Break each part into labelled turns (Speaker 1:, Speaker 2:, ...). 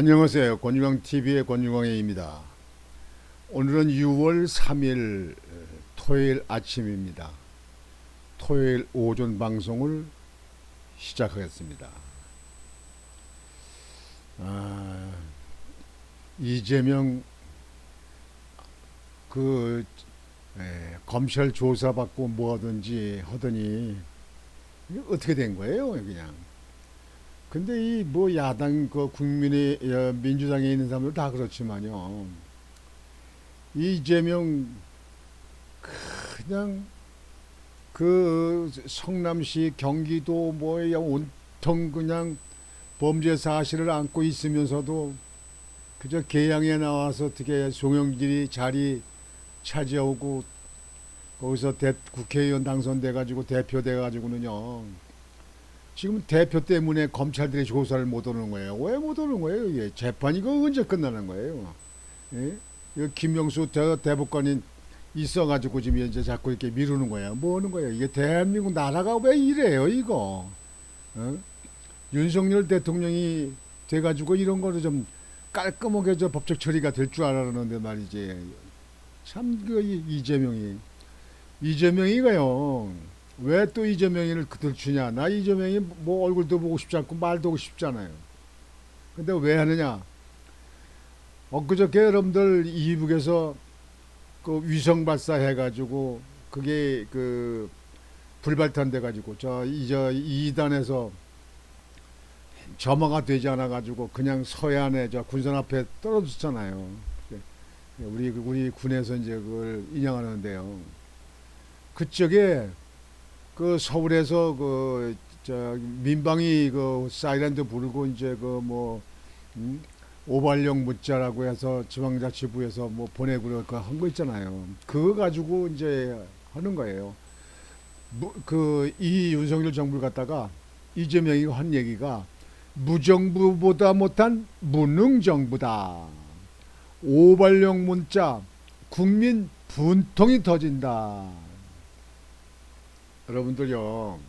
Speaker 1: 안녕하세요. 권유광TV의 권유광입니다. 오늘은 6월 3일 토요일 아침입니다. 토요일 오전 방송을 시작하겠습니다. 이재명 검찰 조사받고 뭐 하든지 하더니 이게 어떻게 된 거예요, 그냥. 근데 이 뭐 야당 국민의 민주당에 있는 사람들 다 그렇지만요. 이재명 그냥 그 성남시 경기도 뭐야 온통 그냥 범죄 사실을 안고 있으면서도 그저 개항에 나와서 어떻게 송영길이 자리 차지하고 거기서 국회의원 당선돼 가지고 대표 돼 가지고는요. 지금 대표 때문에 검찰들이 조사를 못 오는 거예요. 왜 못 오는 거예요? 이게 재판이 이거 언제 끝나는 거예요? 예? 김명수 대법관이 있어가지고 지금 이제 자꾸 이렇게 미루는 거예요. 뭐 하는 거예요? 이게 대한민국 나라가 왜 이래요, 이거? 어? 윤석열 대통령이 돼가지고 이런 거를 좀 깔끔하게 저 법적 처리가 될 줄 알았는데 말이지. 참 그 이재명이가요. 왜 또 이재명이를 그들 주냐? 나 이재명이 뭐 얼굴도 보고 싶지 않고 말도 하고 싶잖아요. 근데 왜 하느냐? 엊그저께 여러분들 이북에서 그 위성 발사해가지고 그게 그 불발탄 돼가지고 저 2단에서 점화가 되지 않아가지고 그냥 서해안에 저 군산 앞에 떨어졌잖아요. 우리 군에서 이제 그걸 인양하는데요. 그쪽에 그 서울에서 그 저 민방위 그 사이렌도 부르고 이제 그뭐 오발령 문자라고 해서 지방자치부에서 뭐 보내고 한 거 있잖아요. 그거 가지고 이제 하는 거예요. 그 이 윤석열 정부를 갖다가 이재명이 한 얘기가 무정부보다 못한 무능정부다. 오발령 문자 국민 분통이 터진다. 여러분들요.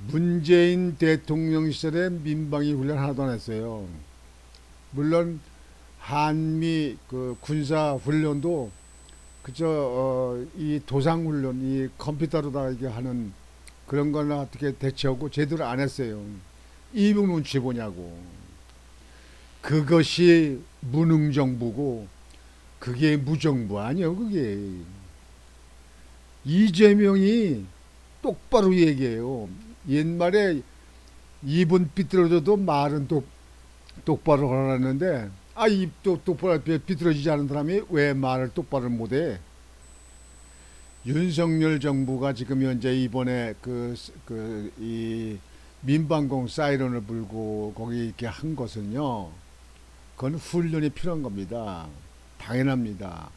Speaker 1: 문재인 대통령 시절에 민방위 훈련 하나도 안 했어요. 물론 한미 그 군사 훈련도 그저 이 도상 훈련 이 컴퓨터로다 이게 하는 그런 거나 어떻게 대처하고 제대로 안 했어요. 이북 눈치 보냐고. 그것이 무능정부고 그게 무정부 아니요 그게. 이재명이 똑바로 얘기해요. 옛말에 입은 삐뚤어져도 말은 똑바로 하라는데 입도 똑바로 삐뚤어지지 않은 사람이 왜 말을 똑바로 못해? 윤석열 정부가 지금 현재 이번에 이 민방공 사이렌을 불고 거기 이렇게 한 것은요. 그건 훈련이 필요한 겁니다. 당연합니다.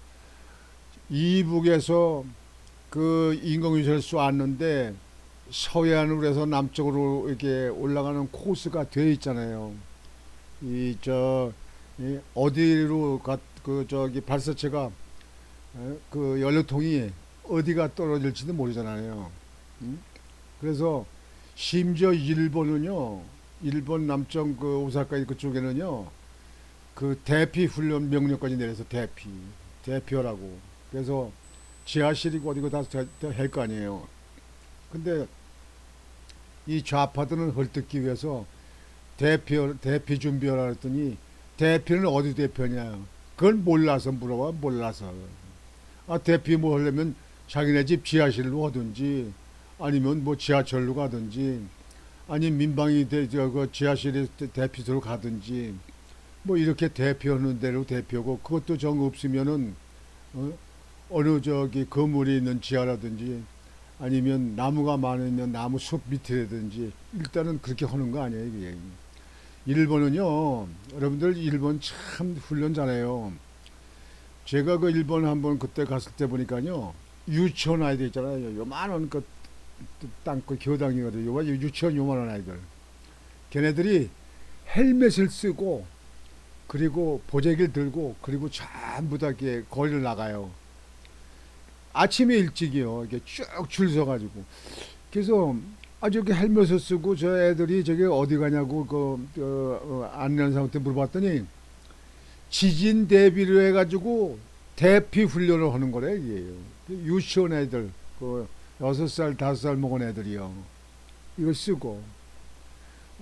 Speaker 1: 이북에서 그 인공위성을 쏘았는데 서해안으로 해서 남쪽으로 이렇게 올라가는 코스가 되어 있잖아요. 어디로 그 저기 발사체가 그 연료통이 어디가 떨어질지도 모르잖아요. 그래서 심지어 일본 남쪽 그 오사카 그쪽에는요 그 대피 훈련 명령까지 내려서 대피하라고. 그래서 지하실이고 어디고 다 할 거 아니에요. 근데 이 좌파들은 헐뜯기 위해서 대피 준비하라 했더니 대피는 어디 대표냐? 그걸 몰라서 물어봐. 몰라서. 대피 뭐 하려면 자기네 집 지하실로 하든지 아니면 뭐 지하철로 가든지 아니면 민방위 그 지하실에 대피소로 가든지 뭐 이렇게 대피하는 대로 대피하고 그것도 정 없으면은 어느 저기 건물이 있는 지하라든지 아니면 나무가 많으면 나무 숲 밑이라든지 일단은 그렇게 하는 거 아니에요 이게. 일본은요 여러분들 일본 참 훈련 잘해요. 제가 그 일본 한번 그때 갔을 때 보니까요 유치원 아이들 있잖아요. 요만한 그 땅굴 교당이거든요. 유치원 요만한 아이들 걔네들이 헬멧을 쓰고 그리고 보재기를 들고 그리고 전부 다 이렇게 거리를 나가요. 아침에 일찍이요. 이렇게 쭉 줄 서가지고. 그래서 저기 헬멧을 쓰고 저 애들이 저기 어디 가냐고 안내하는 사람한테 물어봤더니 지진 대비를 해가지고 대피 훈련을 하는 거래 이게요. 유치원 애들 그 6살 5살 먹은 애들이요. 이거 쓰고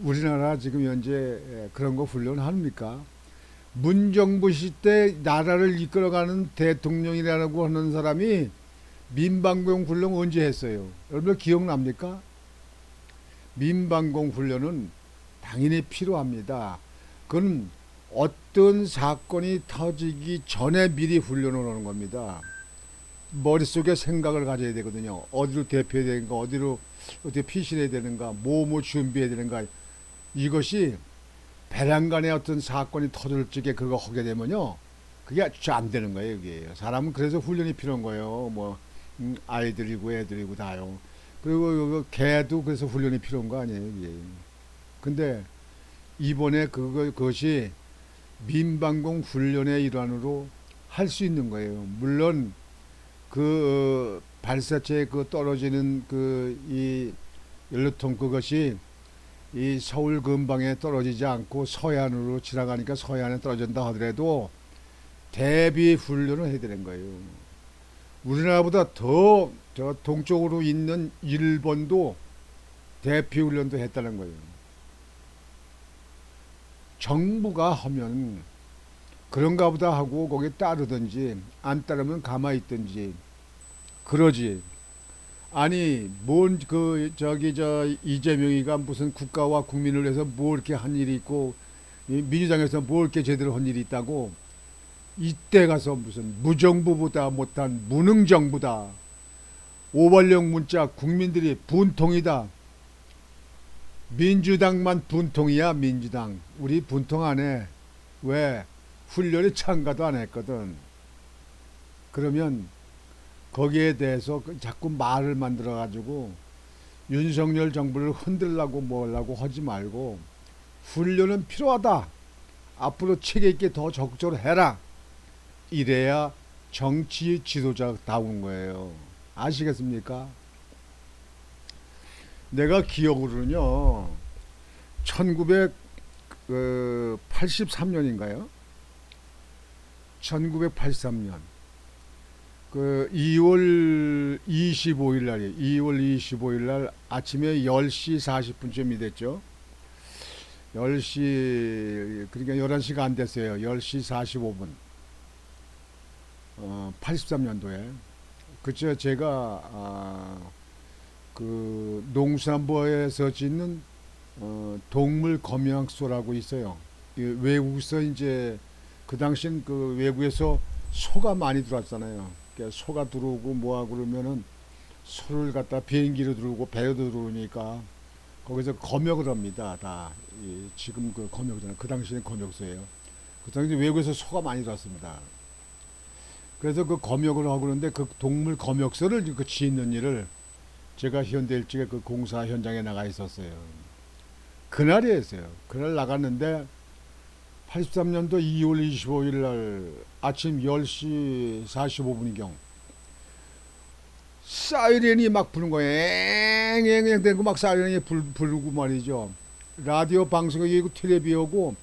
Speaker 1: 우리나라 지금 현재 그런 거 훈련합니까? 문정부 시대 나라를 이끌어가는 대통령이라고 하는 사람이 민방공 훈련 언제 했어요? 여러분 기억납니까? 민방공 훈련은 당연히 필요합니다. 그건 어떤 사건이 터지기 전에 미리 훈련을 하는 겁니다. 머릿속에 생각을 가져야 되거든요. 어디로 대피해야 되는가, 어디로 어떻게 피신해야 되는가, 뭐 준비해야 되는가. 이것이 배란간에 어떤 사건이 터질 적에 그거 하게 되면요, 그게 안 되는 거예요. 이게 사람은 그래서 훈련이 필요한 거예요. 뭐 아이들이고 애들이고 다요. 그리고 개도 그래서 훈련이 필요한 거 아니에요. 이게. 근데 이번에 그것이 민방공 훈련의 일환으로 할 수 있는 거예요. 물론 발사체에 떨어지는 이 연료통 그것이 이 서울 근방에 떨어지지 않고 서해안으로 지나가니까 서해안에 떨어진다 하더라도 대비 훈련을 해야 되는 거예요. 우리나라보다 더 저 동쪽으로 있는 일본도 대피 훈련도 했다는 거예요. 정부가 하면 그런가 보다 하고 거기에 따르든지 안 따르면 가만히 있든지 그러지. 아니 뭔 이재명이가 무슨 국가와 국민을 위해서 뭐 이렇게 한 일이 있고 민주당에서 뭐 이렇게 제대로 한 일이 있다고 이때 가서 무슨 무정부보다 못한 무능정부다. 오발령 문자 국민들이 분통이다. 민주당만 분통이야. 민주당 우리 분통 안 해. 왜? 훈련에 참가도 안 했거든. 그러면 거기에 대해서 자꾸 말을 만들어 가지고 윤석열 정부를 흔들라고 뭐라고 하지 말고 훈련은 필요하다. 앞으로 체계 있게 더 적극적으로 해라. 이래야 정치 지도자다운 거예요. 아시겠습니까? 내가 기억으로는요 1983년인가요? 1983년 2월 25일 날이에요. 2월 25일 날 아침에 10시 40분쯤이 됐죠. 10시 그러니까 11시가 안 됐어요. 10시 45분 83년도에 그쵸. 제가 농산부에서 짓는 동물 검역소라고 있어요. 외국에서 이제 그 당시엔 외국에서 소가 많이 들어왔잖아요. 그러니까 소가 들어오고 뭐하고 그러면은 소를 갖다 비행기로 들어오고 배로도 들어오니까 거기서 검역을 합니다. 다 지금 검역잖아요. 그 당시에는 검역소예요. 그 당시 외국에서 소가 많이 들어왔습니다. 그래서 검역을 하고 그러는데 동물 검역소를 짓는 일을 제가 현대일찍의 공사 현장에 나가 있었어요. 그날이었어요. 그날 나갔는데 83년도 2월 25일 날 아침 10시 45분경 사이렌이 막 부는 거예요. 앵앵앵 되고 막 사이렌이 부르고 말이죠. 라디오 방송이 텔레비오고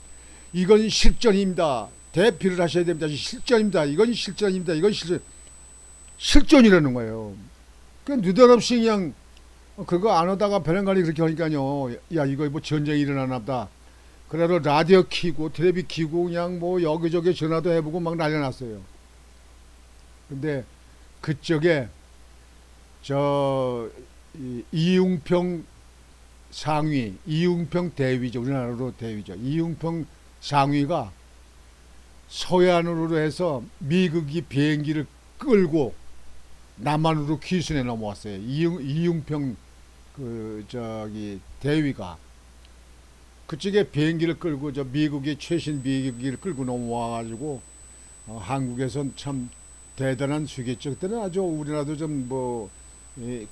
Speaker 1: 이건 실전입니다. 대피를 하셔야 됩니다. 실전입니다. 이건 실전입니다. 이건 실전이라는 거예요. 느닷없이 그냥 그거 안 하다가 배낭관이 그렇게 하니까요. 야 이거 뭐 전쟁이 일어나나 보다. 그래도 라디오 키고 텔레비 키고 그냥 뭐 여기저기 전화도 해보고 막 난리 났어요. 근데 그쪽에 이웅평 상위, 이웅평 대위죠. 우리나라로 대위죠. 이웅평 상위가 서해안으로 해서 미국이 비행기를 끌고 남한으로 귀순해 넘어왔어요. 이웅평 대위가 그쪽에 비행기를 끌고 미국의 최신 비행기를 끌고 넘어와가지고 한국에선 참 대단한 수겠죠. 그때는 아주 우리나라도 이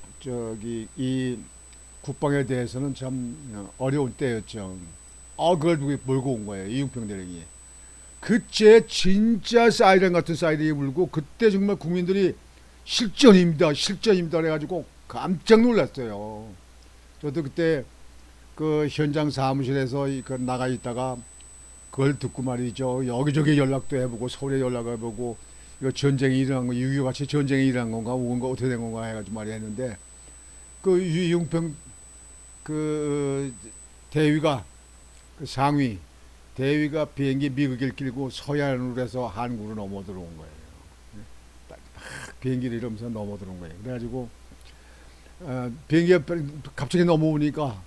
Speaker 1: 국방에 대해서는 참 어려운 때였죠. 그걸 몰고 온 거예요. 이웅평 대령이. 그때 진짜 사이렌 같은 사이렌이 불고 그때 정말 국민들이 실전입니다. 실전입니다. 그래가지고 깜짝 놀랐어요. 저도 그때 그 현장 사무실에서 그 나가 있다가 그걸 듣고 말이죠. 여기저기 연락도 해보고 서울에 연락해보고 이거 전쟁이 일어난 거, 6.25 같이 전쟁이 일어난 건가, 뭔가 어떻게 된 건가 해가지고 말이 했는데 그 유용평 그 대위가 그 상위 대위가 비행기 미국을 끌고 서해안으로 해서 한국으로 넘어 들어온 거예요. 막 비행기를 이러면서 넘어 들어온 거예요. 그래가지고 비행기가 갑자기 넘어오니까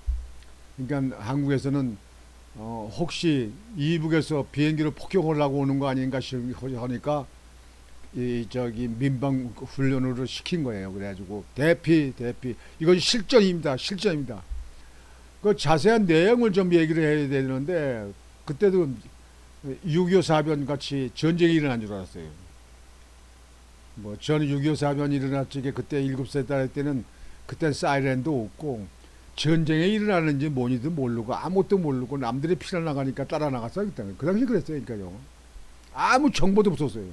Speaker 1: 그러니까 한국에서는 혹시 이북에서 비행기를 폭격하려고 오는 거 아닌가 하니까 이 저기 민방 훈련으로 시킨 거예요. 그래가지고 대피 이건 실전입니다. 실전입니다. 그 자세한 내용을 좀 얘기를 해야 되는데 그때도 6.25 사변 같이 전쟁이 일어난 줄 알았어요. 뭐 저는 6.25 사변이 일어날 적에 그때 7살 때는 그때 사이렌도 없고 전쟁이 일어나는지 뭐니도 모르고 아무것도 모르고 남들이 피난 나가니까 따라 나갔어요. 그 당시 그랬어요. 그러니까요. 아무 정보도 없었어요.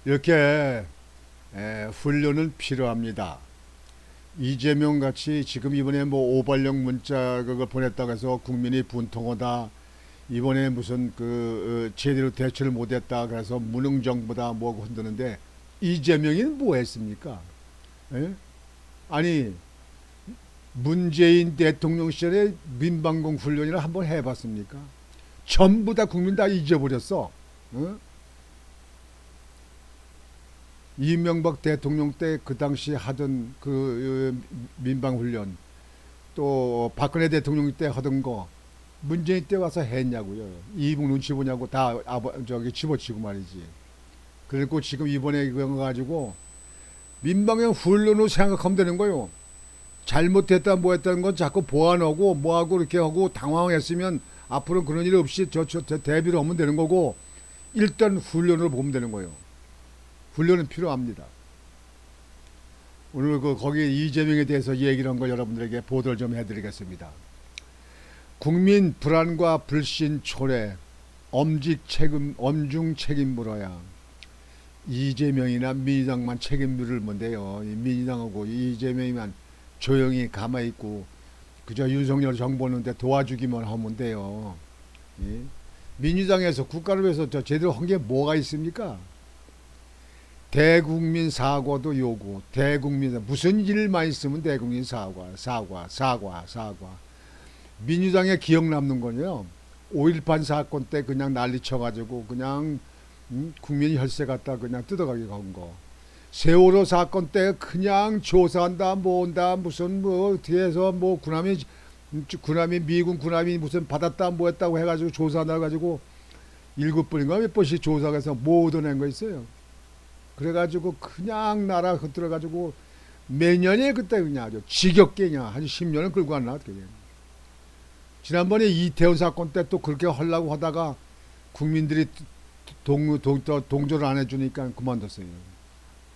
Speaker 1: 이렇게 훈련은 필요합니다. 이재명 같이 지금 이번에 뭐 오발령 문자 그걸 보냈다고 해서 국민이 분통하다. 이번에 무슨 그 제대로 대처를 못했다 그래서 무능정부다 뭐고 흔드는데 이재명이 뭐 했습니까? 에? 아니 문재인 대통령 시절에 민방공 훈련이라 한번 해봤습니까? 전부 다 국민 다 잊어버렸어. 어? 이명박 대통령 때 그 당시 하던 그 민방 훈련 또 박근혜 대통령 때 하던 거 문재인 때 와서 했냐고요. 이북 눈치 보냐고 다 저기 집어치고 말이지. 그리고 지금 이번에 이거 가지고 민방의 훈련으로 생각하면 되는 거요. 잘못했다 뭐 했다는 건 자꾸 보완하고 뭐하고 이렇게 하고 당황했으면 앞으로 그런 일 없이 저 대비를 하면 되는 거고 일단 훈련을 보면 되는 거예요. 훈련은 필요합니다. 오늘 거기 이재명에 대해서 얘기를 한 걸 여러분들에게 보도를 좀 해드리겠습니다. 국민 불안과 불신 초래 엄중 책임 물어야 이재명이나 민주당만 책임 물을 건데요. 민주당하고 이재명이만 조용히 가만히 있고 그저 윤석열 정부 오는데 도와주기만 하면 돼요. 예? 민주당에서 국가를 위해서 제대로 한 게 뭐가 있습니까? 대국민 사과도 요구. 대국민 무슨 일만 있으면 대국민 사과. 민주당에 기억 남는 거요. 5.18 사건 때 그냥 난리 쳐가지고 그냥 국민 혈세 갖다 그냥 뜯어가게 한 거. 세월호 사건 때 그냥 조사한다 뭐한다 무슨 뭐 뒤에서 뭐 군함이 미군 군함이 무슨 받았다 뭐 했다고 해가지고 조사한다 가지고 7번인가 몇 번씩 조사해서 뭐 얻어낸 거 있어요. 그래가지고 그냥 나라 흔들어가지고 매년에 그때 그냥 아주 지겹게 그냥 한 10년을 끌고 왔나 그냥. 지난번에 이태원 사건 때 또 그렇게 하려고 하다가 국민들이 동조를 안 해주니까 그만뒀어요.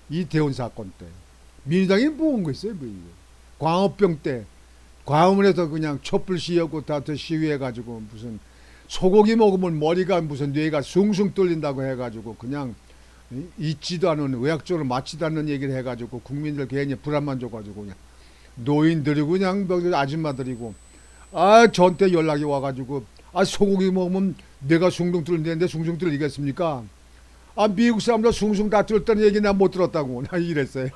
Speaker 1: 이태원 사건 때 민주당이 뭐 한 거 있어요? 뭐 광우병 때 광화문에서 그냥 촛불 시위하고 다 시위해가지고 무슨 소고기 먹으면 머리가 무슨 뇌가 숭숭 뚫린다고 해가지고 그냥 있지도 않은 의학적으로 맞지도 않는 얘기를 해가지고 국민들 괜히 불안만 줘가지고 그냥 노인들이고 그냥 아줌마들이고 저한테 연락이 와가지고 소고기 먹으면 뇌가 숭숭 뚫리는데 숭숭 뚫리겠습니까? 미국 사람들 숭숭 다 뚫었다는 얘기 난 못 들었다고 나 이랬어요.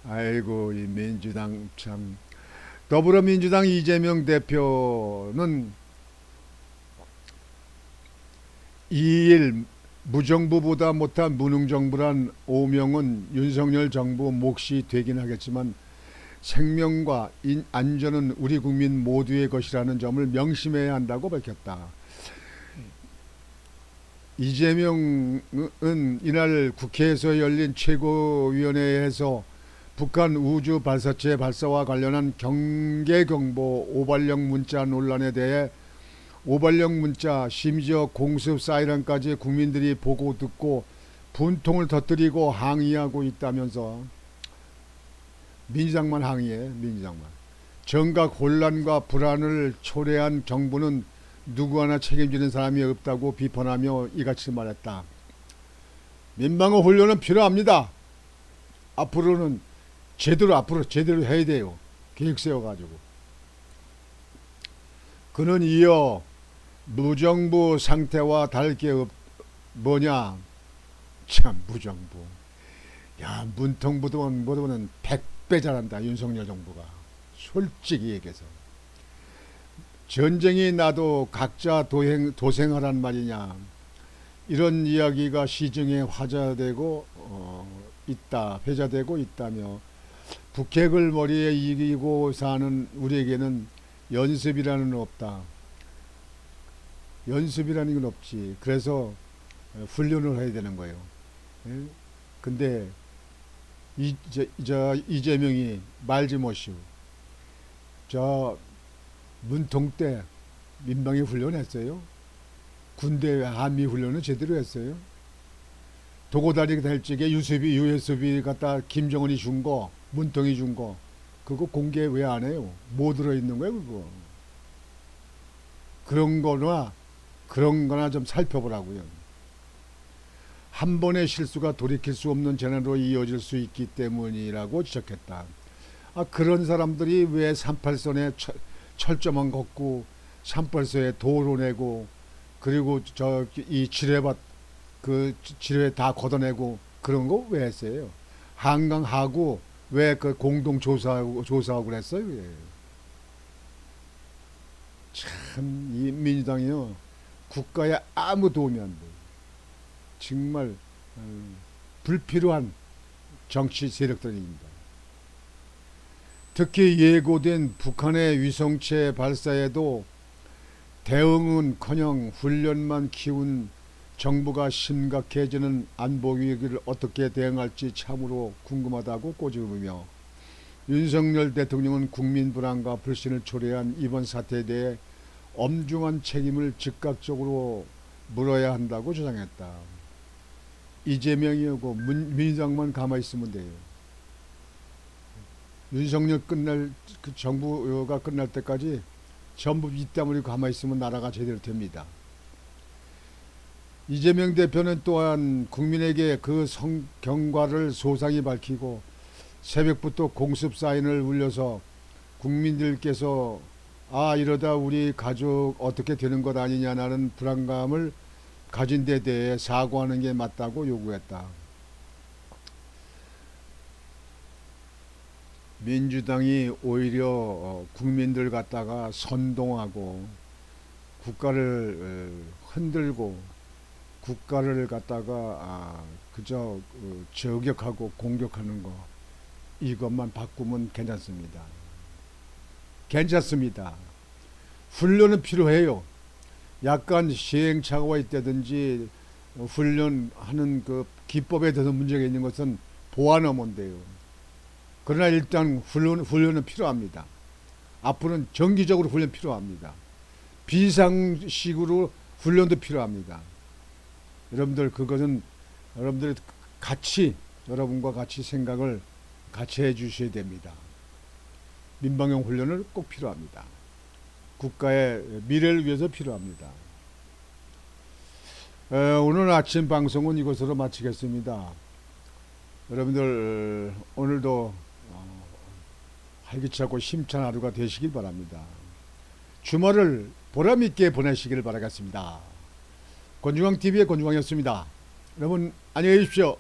Speaker 1: 아이고 이 민주당 참. 더불어민주당 이재명 대표는 2일 무정부보다 못한 무능정부란 오명은 윤석열 정부 몫이 되긴 하겠지만 생명과 안전은 우리 국민 모두의 것이라는 점을 명심해야 한다고 밝혔다. 이재명은 이날 국회에서 열린 최고위원회에서 북한 우주 발사체 발사와 관련한 경계경보 오발령 문자 논란에 대해 오발령 문자 심지어 공습 사이렌까지 국민들이 보고 듣고 분통을 터뜨리고 항의하고 있다면서 민주당만 항의해. 민주당만. 정각 혼란과 불안을 초래한 정부는 누구 하나 책임지는 사람이 없다고 비판하며 이같이 말했다. 민방어 훈련은 필요합니다. 앞으로는 제대로 앞으로 제대로 해야 돼요. 계획 세워가지고. 그는 이어 무정부 상태와 다를 게 뭐냐? 참 무정부. 야, 문통부도는 100배 잘한다. 윤석열 정부가. 솔직히 얘기해서. 전쟁이 나도 각자 도생하란 말이냐. 이런 이야기가 시중에 화제되고 회자되고 있다며 북핵을 머리에 이기고 사는 우리에게는 연습이라는 없다. 연습이라는 건 없지. 그래서 훈련을 해야 되는 거예요. 예? 근데 이재명이 말지 못이오. 저 문통 때 민방위 훈련했어요. 군대 한미 훈련은 제대로 했어요. 도고다리 될 적에 USB 갖다 김정은이 준 거, 문통이 준 거, 그거 공개 왜 안 해요? 뭐 들어있는 거예요, 그거? 그런 거나 좀 살펴보라고요. 한 번의 실수가 돌이킬 수 없는 재난으로 이어질 수 있기 때문이라고 지적했다. 그런 사람들이 왜 38선에 철조망 걷고 38선에 도로 내고 그리고 이 지뢰밭 그 지뢰 다 걷어내고 그런 거 왜 했어요? 한강하고 왜 그 공동 조사하고 그랬어요? 참 이 민주당이요 국가에 아무 도움이 안 돼. 정말 불필요한 정치 세력들입니다. 특히 예고된 북한의 위성체 발사에도 대응은커녕 훈련만 키운 정부가 심각해지는 안보 위기를 어떻게 대응할지 참으로 궁금하다고 꼬집으며 윤석열 대통령은 국민 불안과 불신을 초래한 이번 사태에 대해 엄중한 책임을 즉각적으로 물어야 한다고 주장했다. 이재명이고 민주당만 가만히 있으면 돼요. 윤석열 그 정부가 끝날 때까지 전부 이따물이 가만히 있으면 나라가 제대로 됩니다. 이재명 대표는 또한 국민에게 그 경과를 소상히 밝히고 새벽부터 공습 사인을 울려서 국민들께서 이러다 우리 가족 어떻게 되는 것 아니냐는 불안감을 가진 데 대해 사과하는 게 맞다고 요구했다. 민주당이 오히려 국민들 갖다가 선동하고 국가를 흔들고 국가를 갖다가 그저 저격하고 공격하는 거 이것만 바꾸면 괜찮습니다. 괜찮습니다. 훈련은 필요해요. 약간 시행착오가 있다든지 훈련하는 그 기법에 대해서 문제가 있는 것은 보완하면 돼요. 그러나 일단 훈련은 필요합니다. 앞으로는 정기적으로 훈련 필요합니다. 비상식으로 훈련도 필요합니다. 여러분들 그것은 여러분들이 여러분과 같이 생각을 같이 해 주셔야 됩니다. 민방위 훈련을 꼭 필요합니다. 국가의 미래를 위해서 필요합니다. 오늘 아침 방송은 이것으로 마치겠습니다. 여러분들 오늘도 활기차고 힘찬 하루가 되시길 바랍니다. 주말을 보람있게 보내시길 바라겠습니다. 권중앙TV의 권중앙이었습니다. 여러분 안녕히 계십시오.